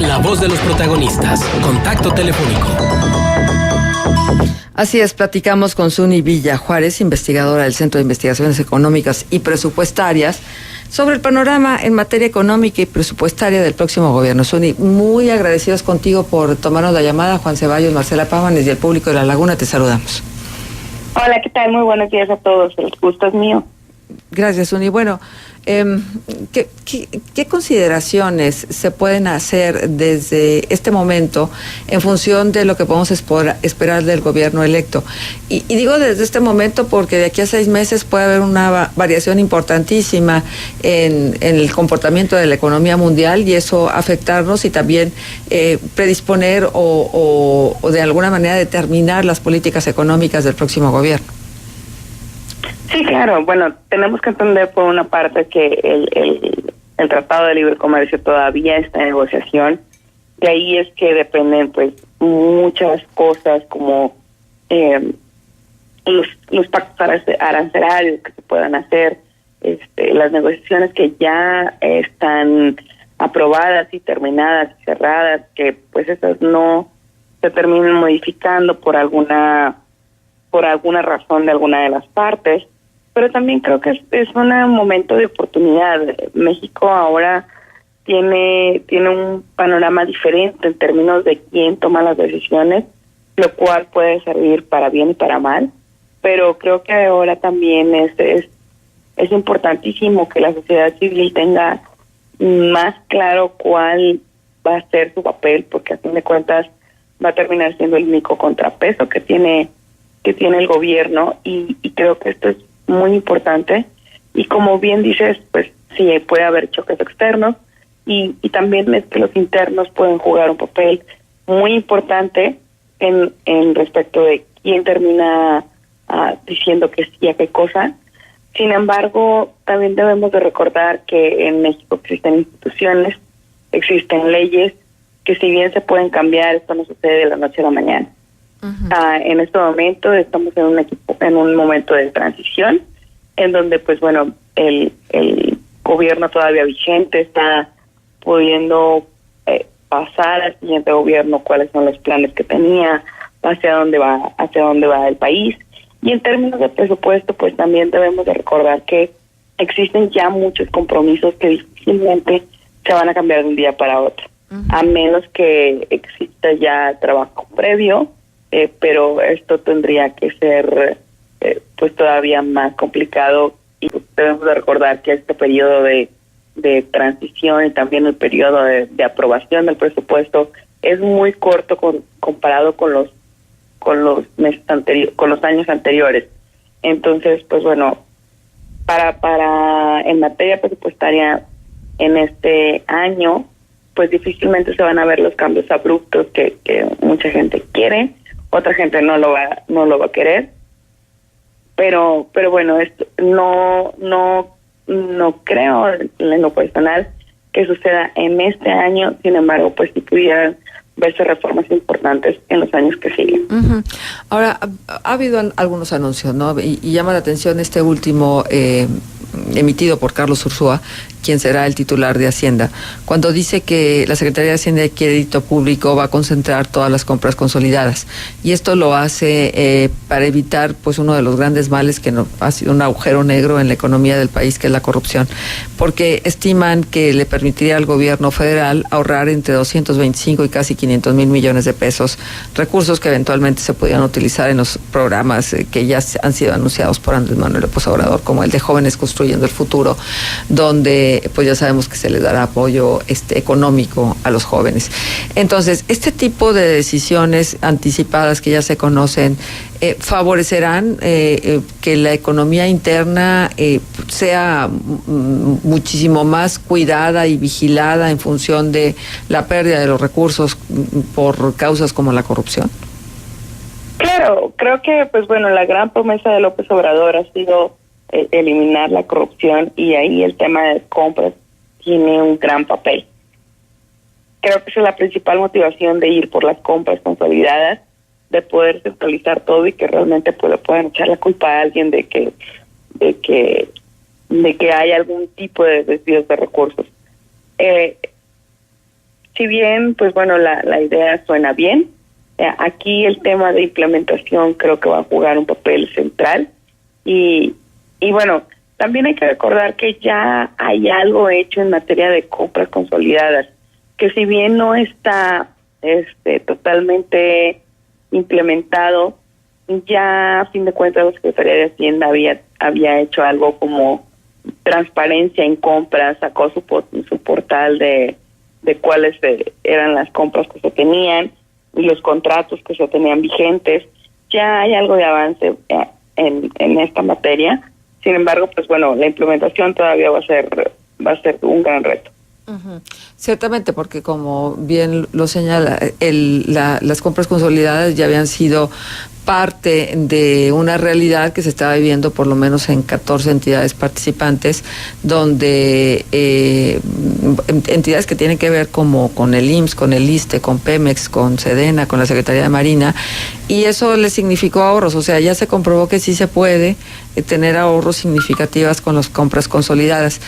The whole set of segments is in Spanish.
La voz de los protagonistas. Contacto telefónico. Así es, platicamos con Suni Villa Juárez, investigadora del Centro de Investigaciones Económicas y Presupuestarias, sobre el panorama en materia económica y presupuestaria del próximo gobierno. Suni, muy agradecidos contigo por tomarnos la llamada. Juan Ceballos, Marcela Pámanes y el público de La Laguna, te saludamos. Hola, ¿qué tal? Muy buenos días a todos. El gusto es mío. Gracias, Suni. Bueno, ¿qué consideraciones se pueden hacer desde este momento en función de lo que podemos esperar del gobierno electo? Y digo desde este momento porque de aquí a 6 meses puede haber una variación importantísima en el comportamiento de la economía mundial y eso afectarnos y también predisponer o de alguna manera determinar las políticas económicas del próximo gobierno. Sí, claro. Bueno, tenemos que entender por una parte que el Tratado de Libre Comercio todavía está en negociación. De ahí es que dependen pues muchas cosas como los pactos arancelarios que se puedan hacer, las negociaciones que ya están aprobadas y terminadas y cerradas, que pues esas no se terminen modificando por alguna razón de alguna de las partes. Pero también creo que es un momento de oportunidad. México ahora tiene un panorama diferente en términos de quién toma las decisiones, lo cual puede servir para bien y para mal. Pero creo que ahora también es importantísimo que la sociedad civil tenga más claro cuál va a ser su papel, porque a fin de cuentas va a terminar siendo el único contrapeso que tiene el gobierno y creo que esto es muy importante. Y como bien dices, pues sí, puede haber choques externos y también es que los internos pueden jugar un papel muy importante en respecto de quién termina diciendo que sí a qué cosa. Sin embargo, también debemos de recordar que en México existen instituciones, existen leyes que si bien se pueden cambiar, esto no sucede de la noche a la mañana. En este momento estamos en un momento de transición en donde pues bueno el gobierno todavía vigente está pudiendo pasar al siguiente gobierno cuáles son los planes que tenía, hacia dónde va el país. Y en términos de presupuesto pues también debemos de recordar que existen ya muchos compromisos que difícilmente se van a cambiar de un día para otro, a menos que exista ya trabajo previo. Pero esto tendría que ser pues todavía más complicado y debemos de recordar que este periodo de transición y también el periodo de aprobación del presupuesto es muy corto comparado con los meses con los años anteriores. Entonces, pues bueno, para en materia presupuestaria en este año, pues difícilmente se van a ver los cambios abruptos que mucha gente quiere. Otra gente no lo va a querer, pero bueno, esto no creo en lo personal que suceda en este año. Sin embargo, pues si pudieran verse reformas importantes en los años que siguen. Ahora, ha habido algunos anuncios, ¿no? Y llama la atención este último emitido por Carlos Ursúa, quien será el titular de Hacienda, cuando dice que la Secretaría de Hacienda y Crédito Público va a concentrar todas las compras consolidadas. Y esto lo hace para evitar pues uno de los grandes males que ha sido un agujero negro en la economía del país, que es la corrupción, porque estiman que le permitiría al gobierno federal ahorrar entre 225 y casi 500 mil millones de pesos, recursos que eventualmente se podrían utilizar en los programas que ya han sido anunciados por Andrés Manuel López Obrador, como el de Jóvenes Construyendo el Futuro, donde pues ya sabemos que se les dará apoyo económico a los jóvenes. Entonces, este tipo de decisiones anticipadas que ya se conocen, favorecerán que la economía interna sea muchísimo más cuidada y vigilada en función de la pérdida de los recursos por causas como la corrupción. Claro, creo que pues bueno, la gran promesa de López Obrador ha sido eliminar la corrupción y ahí el tema de compras tiene un gran papel. Creo que esa es la principal motivación de ir por las compras consolidadas, de poder centralizar todo y que realmente pues le puedan echar la culpa a alguien de que hay algún tipo de desvíos de recursos. si bien, pues bueno, la idea suena bien, aquí el tema de implementación creo que va a jugar un papel central y bueno, también hay que recordar que ya hay algo hecho en materia de compras consolidadas, que si bien no está totalmente implementado, ya a fin de cuentas la Secretaría de Hacienda había hecho algo como transparencia en compras, sacó su portal de cuáles eran las compras que se tenían y los contratos que se tenían vigentes. Ya hay algo de avance en esta materia. Sin embargo, pues bueno, la implementación todavía va a ser un gran reto. Uh-huh. Ciertamente, porque como bien lo señala, las compras consolidadas ya habían sido parte de una realidad que se estaba viviendo por lo menos en 14 entidades participantes, donde entidades que tienen que ver como con el IMSS, con el ISSSTE, con Pemex, con Sedena, con la Secretaría de Marina, y eso le significó ahorros. O sea, ya se comprobó que sí se puede tener ahorros significativos con las compras consolidadas.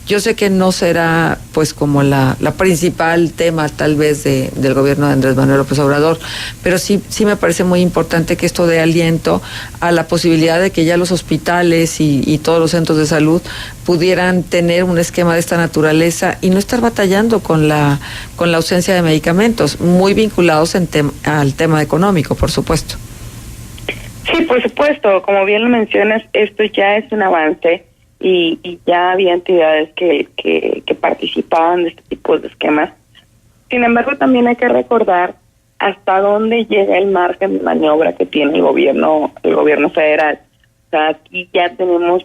Yo sé que no será pues como la principal tema tal vez del gobierno de Andrés Manuel López Obrador, pero sí me parece muy importante que esto dé aliento a la posibilidad de que ya los hospitales y todos los centros de salud pudieran tener un esquema de esta naturaleza y no estar batallando con la ausencia de medicamentos, muy vinculados al tema económico, por supuesto. Sí, por supuesto, como bien lo mencionas, esto ya es un avance y ya había entidades que participaban de este tipo de esquemas. Sin embargo, también hay que recordar hasta dónde llega el margen de maniobra que tiene el gobierno federal. O sea, aquí ya tenemos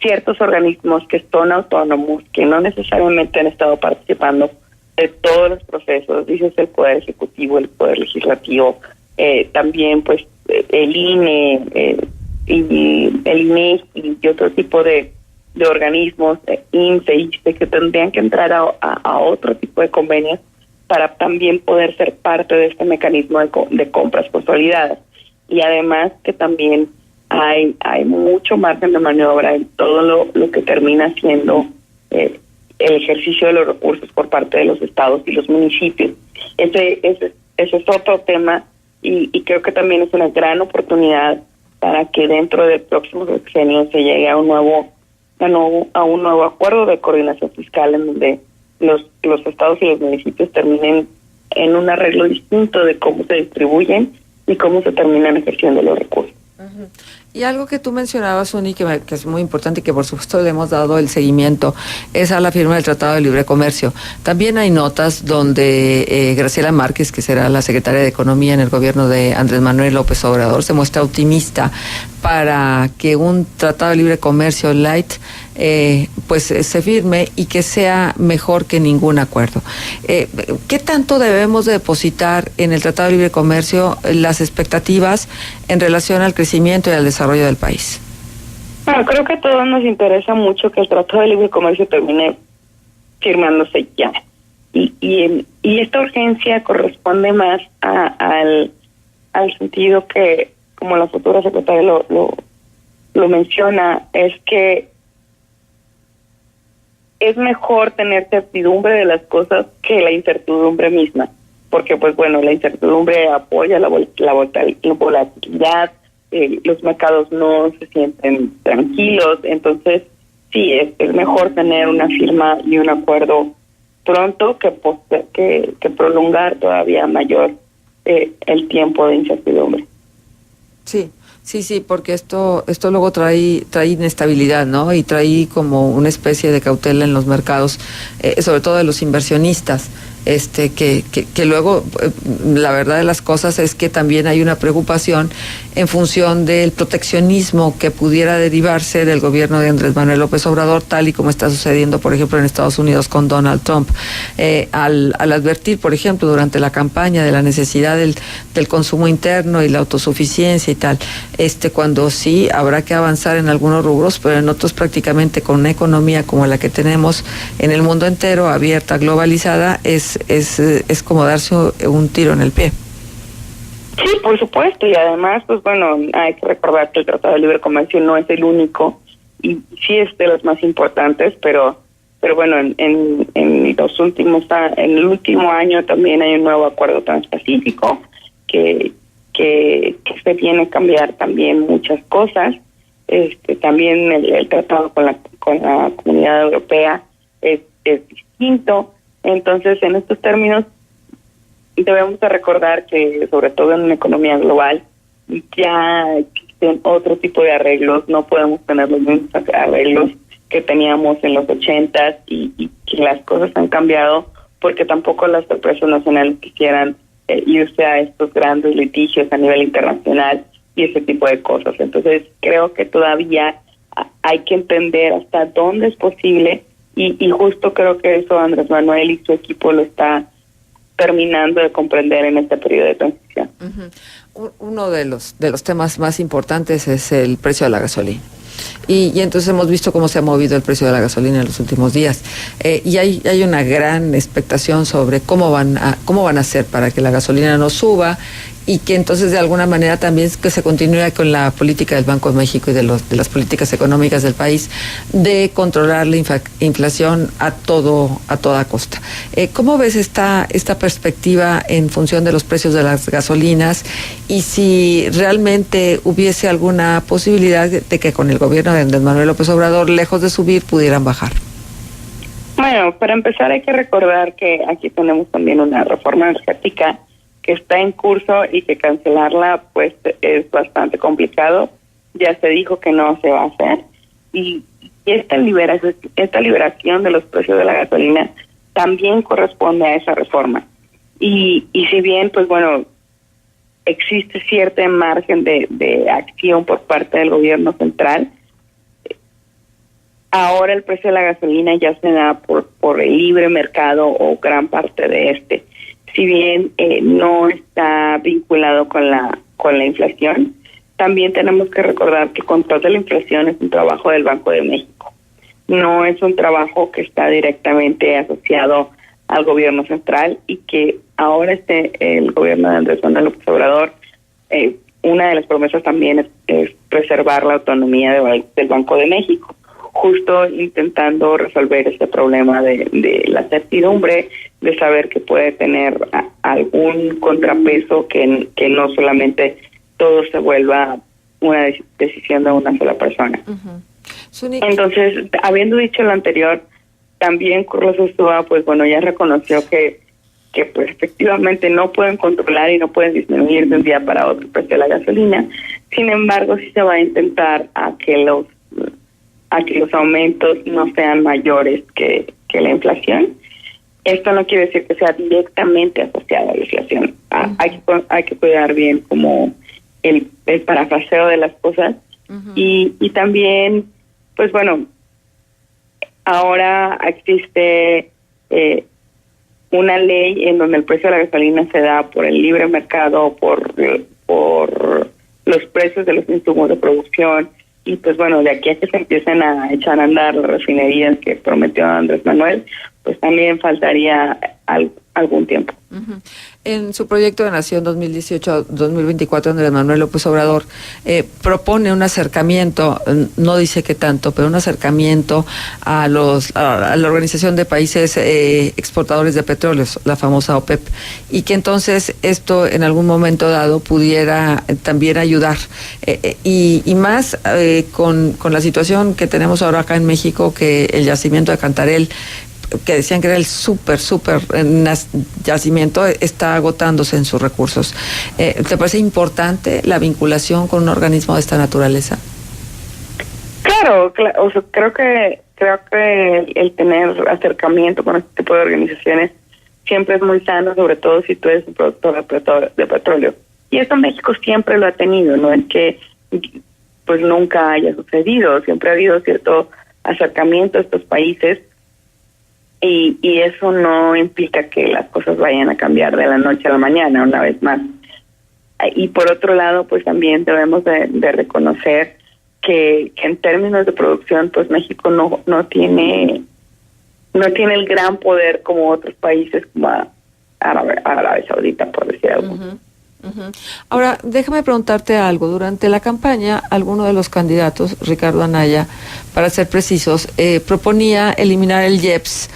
ciertos organismos que son autónomos, que no necesariamente han estado participando de todos los procesos, dices el Poder Ejecutivo, el Poder Legislativo, también pues el INE, y el INEGI y otro tipo de organismos, INSSE, ISSSTE, que tendrían que entrar a otro tipo de convenios para también poder ser parte de este mecanismo de compras consolidadas. Y además que también hay mucho margen de maniobra en todo lo que termina siendo el ejercicio de los recursos por parte de los estados y los municipios. Ese es otro tema y creo que también es una gran oportunidad para que dentro del próximo sexenio se llegue a un nuevo acuerdo de coordinación fiscal en donde los estados y los municipios terminen en un arreglo distinto de cómo se distribuyen y cómo se terminan ejerciendo los recursos. Uh-huh. Y algo que tú mencionabas, Uni, que es muy importante y que por supuesto le hemos dado el seguimiento, es a la firma del Tratado de Libre Comercio. También hay notas donde Graciela Márquez, que será la secretaria de Economía en el gobierno de Andrés Manuel López Obrador, se muestra optimista para que un Tratado de Libre Comercio light pues se firme y que sea mejor que ningún acuerdo. ¿Qué tanto debemos de depositar en el Tratado de Libre Comercio las expectativas en relación al crecimiento y al desarrollo del país? Bueno, creo que a todos nos interesa mucho que el Tratado de Libre Comercio termine firmándose ya. Y esta urgencia corresponde más al sentido que, como la futura secretaria lo menciona, es que es mejor tener certidumbre de las cosas que la incertidumbre misma, porque pues bueno, la incertidumbre apoya la volatilidad, los mercados no se sienten tranquilos, entonces sí, es mejor tener una firma y un acuerdo pronto que prolongar todavía mayor el tiempo de incertidumbre. Sí, porque esto luego trae inestabilidad, ¿no? Y trae como una especie de cautela en los mercados, sobre todo de los inversionistas, que luego la verdad de las cosas es que también hay una preocupación en función del proteccionismo que pudiera derivarse del gobierno de Andrés Manuel López Obrador, tal y como está sucediendo, por ejemplo, en Estados Unidos con Donald Trump, al advertir, por ejemplo, durante la campaña de la necesidad del consumo interno y la autosuficiencia y tal, cuando sí habrá que avanzar en algunos rubros, pero en otros prácticamente con una economía como la que tenemos en el mundo entero, abierta, globalizada, es como darse un tiro en el pie. Sí, por supuesto, y además, pues bueno, hay que recordar que el Tratado de Libre Comercio no es el único, y sí es de los más importantes, pero pero bueno, en el último año también hay un nuevo acuerdo transpacífico que se viene a cambiar también muchas cosas. También el tratado con la Comunidad Europea es distinto. Entonces, en estos términos, debemos de recordar que, sobre todo en una economía global, ya existen otro tipo de arreglos. No podemos tener los mismos arreglos que teníamos en los 80s y que las cosas han cambiado porque tampoco las empresas nacionales quisieran irse a estos grandes litigios a nivel internacional y ese tipo de cosas. Entonces, creo que todavía hay que entender hasta dónde es posible y justo creo que eso Andrés Manuel y su equipo lo está terminando de comprender en este periodo de transición. Uno de los temas más importantes es el precio de la gasolina. Y entonces hemos visto cómo se ha movido el precio de la gasolina en los últimos días. Y hay una gran expectación sobre cómo van a hacer para que la gasolina no suba y que entonces de alguna manera también que se continúe con la política del Banco de México y de las políticas económicas del país de controlar la inflación a toda costa. ¿Cómo ves esta perspectiva en función de los precios de las gasolinas y si realmente hubiese alguna posibilidad de que con el gobierno de Andrés Manuel López Obrador, lejos de subir, pudieran bajar? Bueno, para empezar hay que recordar que aquí tenemos también una reforma energética que está en curso y que cancelarla pues es bastante complicado. Ya se dijo que no se va a hacer y esta liberación de los precios de la gasolina también corresponde a esa reforma. Y si bien pues bueno, existe cierto margen de acción por parte del gobierno central, ahora el precio de la gasolina ya se da por el libre mercado o gran parte de este. Si bien no está vinculado con la inflación, también tenemos que recordar que control de la inflación es un trabajo del Banco de México. No es un trabajo que está directamente asociado al gobierno central y que ahora el gobierno de Andrés Manuel López Obrador, una de las promesas también es preservar la autonomía del Banco de México, justo intentando resolver este problema de la certidumbre, de saber que puede tener algún contrapeso, que no solamente todo se vuelva una decisión de una sola persona. Entonces, habiendo dicho lo anterior, también Carlos Ursúa, pues bueno, ya reconoció que pues efectivamente no pueden controlar y no pueden disminuir de un día para otro el precio de la gasolina. Sin embargo, sí se va a intentar a que los aumentos no sean mayores que la inflación. Esto no quiere decir que sea directamente asociado a la inflación. Hay que cuidar bien como el parafraseo de las cosas. Y también, pues bueno, ahora existe una ley en donde el precio de la gasolina se da por el libre mercado, por los precios de los insumos de producción. Y pues bueno, de aquí a que se empiecen a echar a andar las refinerías que prometió Andrés Manuel, pues también faltaría algún tiempo. En su proyecto de Nación 2018-2024, Andrés Manuel López Obrador propone un acercamiento, no dice qué tanto, pero un acercamiento a la Organización de Países Exportadores de Petróleos, la famosa OPEP, y que entonces esto en algún momento dado pudiera también ayudar. Y más con la situación que tenemos ahora acá en México, que el yacimiento de Cantarell, que decían que era el súper yacimiento, está agotándose en sus recursos. ¿Te parece importante la vinculación con un organismo de esta naturaleza? Claro, o sea, creo que el tener acercamiento con este tipo de organizaciones siempre es muy sano, sobre todo si tú eres un productor de petróleo. Y esto México siempre lo ha tenido, no es que pues nunca haya sucedido, siempre ha habido cierto acercamiento a estos países. Y eso no implica que las cosas vayan a cambiar de la noche a la mañana, una vez más. Y por otro lado, pues también debemos de reconocer que en términos de producción, pues México no tiene el gran poder como otros países, como Arabia Saudita, por decir algo. Ujú. Ahora, déjame preguntarte algo. Durante la campaña, alguno de los candidatos, Ricardo Anaya, para ser precisos, proponía eliminar el IEPS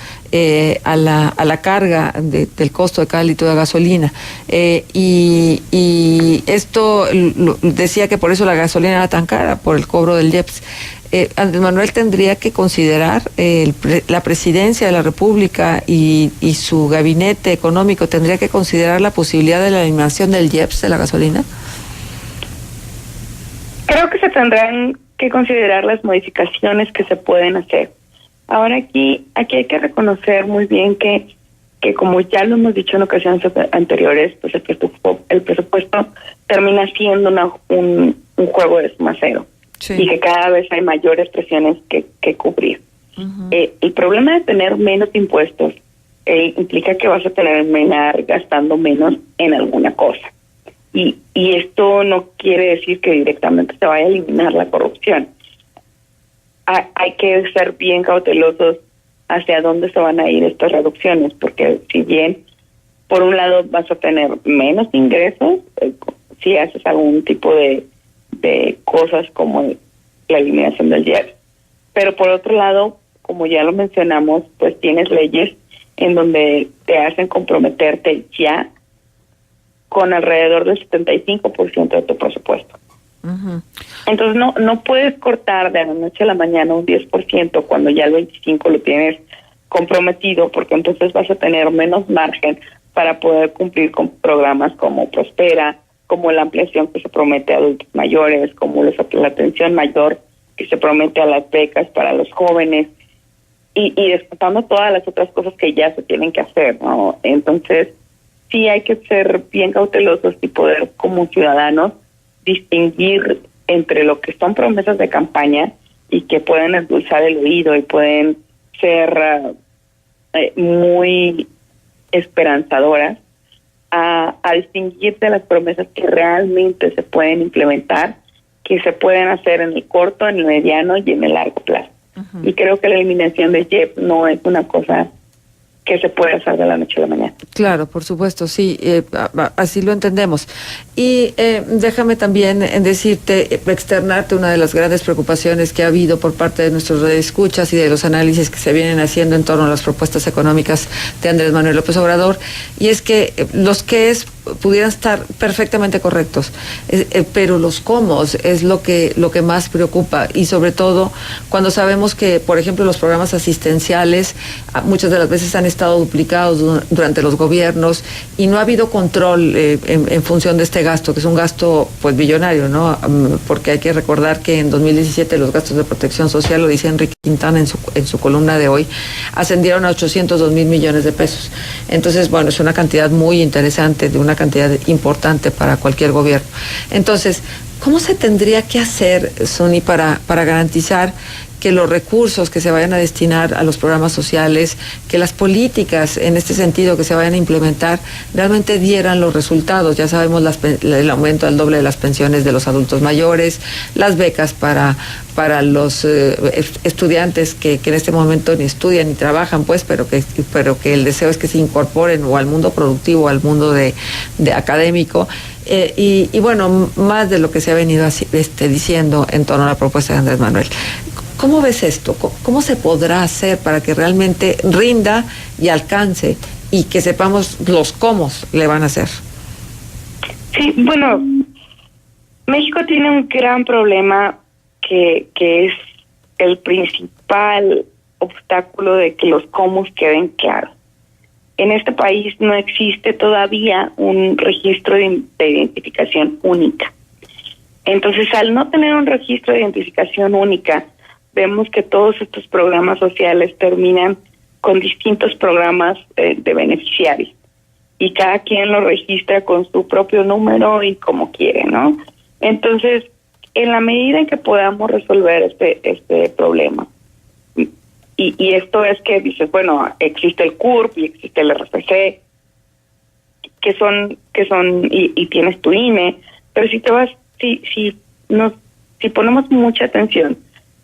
a la carga del costo de cada litro de gasolina. Y esto decía que por eso la gasolina era tan cara, por el cobro del IEPS. Andrés Manuel tendría que considerar la presidencia de la República y su gabinete económico tendría que considerar la posibilidad de la eliminación del IEPS de la gasolina. Creo que se tendrán que considerar las modificaciones que se pueden hacer. Ahora aquí hay que reconocer muy bien que como ya lo hemos dicho en ocasiones anteriores, pues el presupuesto termina siendo un juego de suma cero. Sí. Y que cada vez hay mayores presiones que cubrir. Uh-huh. El problema de tener menos impuestos implica que vas a terminar gastando menos en alguna cosa. Y esto no quiere decir que directamente se vaya a eliminar la corrupción. Hay que ser bien cautelosos hacia dónde se van a ir estas reducciones, porque si bien por un lado vas a tener menos ingresos, si haces algún tipo de cosas como la eliminación del IEPS. Pero por otro lado, como ya lo mencionamos, pues tienes leyes en donde te hacen comprometerte ya con alrededor del 75% de tu presupuesto. Uh-huh. Entonces no puedes cortar de la noche a la mañana un 10% cuando ya el 25% lo tienes comprometido, porque entonces vas a tener menos margen para poder cumplir con programas como Prospera, como la ampliación que se promete a adultos mayores, como la atención mayor que se promete a las becas para los jóvenes, y descontando todas las otras cosas que ya se tienen que hacer, ¿no? Entonces, sí hay que ser bien cautelosos y poder, como ciudadanos, distinguir entre lo que son promesas de campaña y que pueden endulzar el oído y pueden ser muy esperanzadoras, a distinguir de las promesas que realmente se pueden implementar, que se pueden hacer en el corto, en el mediano y en el largo plazo. Uh-huh. Y creo que la eliminación del IEPS no es una cosa que se puede hacer de la noche a la mañana. Claro, por supuesto, sí, así lo entendemos. Y déjame también externarte una de las grandes preocupaciones que ha habido por parte de nuestros radioescuchas y de los análisis que se vienen haciendo en torno a las propuestas económicas de Andrés Manuel López Obrador, y es que los qués pudieran estar perfectamente correctos, pero los cómo es lo que más preocupa, y sobre todo cuando sabemos que, por ejemplo, los programas asistenciales muchas de las veces han estado duplicados durante los gobiernos y no ha habido control en función de este gasto, que es un gasto pues billonario, ¿no? Porque hay que recordar que en 2017 los gastos de protección social, lo dice Enrique Quintana en su columna de hoy, ascendieron a 802 mil millones de pesos. Entonces, bueno, es una cantidad muy interesante, de una cantidad importante para cualquier gobierno. Entonces, ¿cómo se tendría que hacer, Suni, para garantizar que los recursos que se vayan a destinar a los programas sociales, que las políticas en este sentido que se vayan a implementar realmente dieran los resultados? Ya sabemos el aumento al doble de las pensiones de los adultos mayores, las becas para los estudiantes que en este momento ni estudian ni trabajan, pues, pero que el deseo es que se incorporen o al mundo productivo o al mundo de académico. Y bueno, más de lo que se ha venido diciendo en torno a la propuesta de Andrés Manuel. ¿Cómo ves esto? ¿Cómo se podrá hacer para que realmente rinda y alcance y que sepamos los cómo le van a hacer? Sí, bueno, México tiene un gran problema que es el principal obstáculo de que los cómo queden claros. En este país no existe todavía un registro de identificación única. Entonces, al no tener un registro de identificación única, vemos que todos estos programas sociales terminan con distintos programas de beneficiarios. Y cada quien lo registra con su propio número y como quiere, ¿no? Entonces, en la medida en que podamos resolver este problema, y esto es que dices, bueno, existe el CURP y existe el RFC, que son y tienes tu INE, pero si ponemos mucha atención,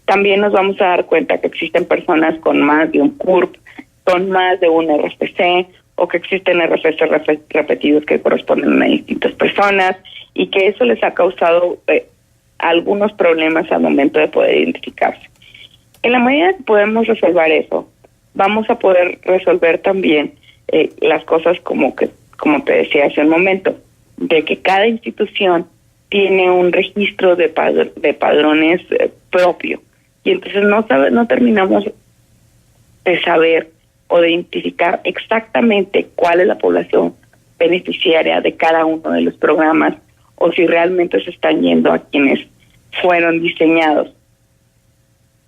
también nos vamos a dar cuenta que existen personas con más de un CURP, con más de un RFC, o que existen RFC repetidos que corresponden a distintas personas y que eso les ha causado algunos problemas al momento de poder identificarse. En la medida que podemos resolver eso, vamos a poder resolver también las cosas como te decía hace un momento, de que cada institución tiene un registro de padrones propio, y entonces no terminamos de saber o de identificar exactamente cuál es la población beneficiaria de cada uno de los programas, o si realmente se están yendo a quienes fueron diseñados.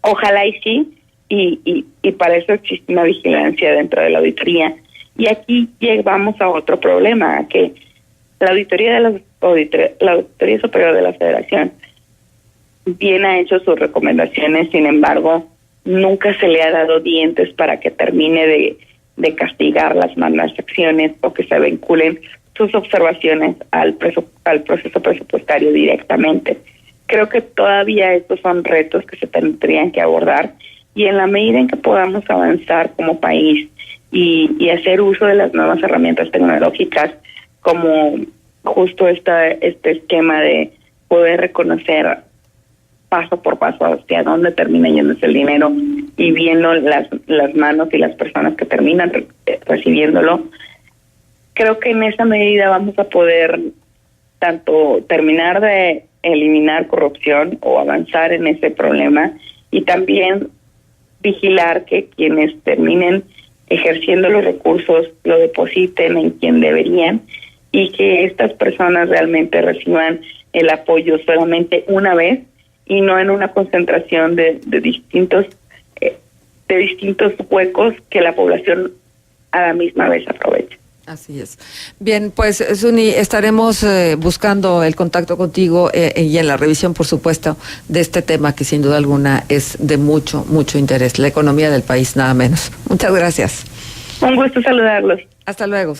Ojalá y sí, y para eso existe una vigilancia dentro de la auditoría. Y aquí llegamos a otro problema, que la Auditoría Superior de la Federación bien ha hecho sus recomendaciones, sin embargo, nunca se le ha dado dientes para que termine de castigar las malas acciones o que se vinculen sus observaciones al proceso presupuestario directamente. Creo que todavía estos son retos que se tendrían que abordar, y en la medida en que podamos avanzar como país y hacer uso de las nuevas herramientas tecnológicas, como justo este esquema de poder reconocer paso por paso hacia dónde termina yéndose el dinero y viendo las manos y las personas que terminan recibiéndolo, creo que en esa medida vamos a poder tanto terminar de eliminar corrupción o avanzar en ese problema, y también vigilar que quienes terminen ejerciendo los recursos lo depositen en quien deberían, y que estas personas realmente reciban el apoyo solamente una vez y no en una concentración de distintos huecos que la población a la misma vez aproveche. Así es. Bien, pues Suni, estaremos buscando el contacto contigo y en la revisión, por supuesto, de este tema que sin duda alguna es de mucho interés, la economía del país, nada menos. Muchas gracias. Un gusto saludarlos. Hasta luego.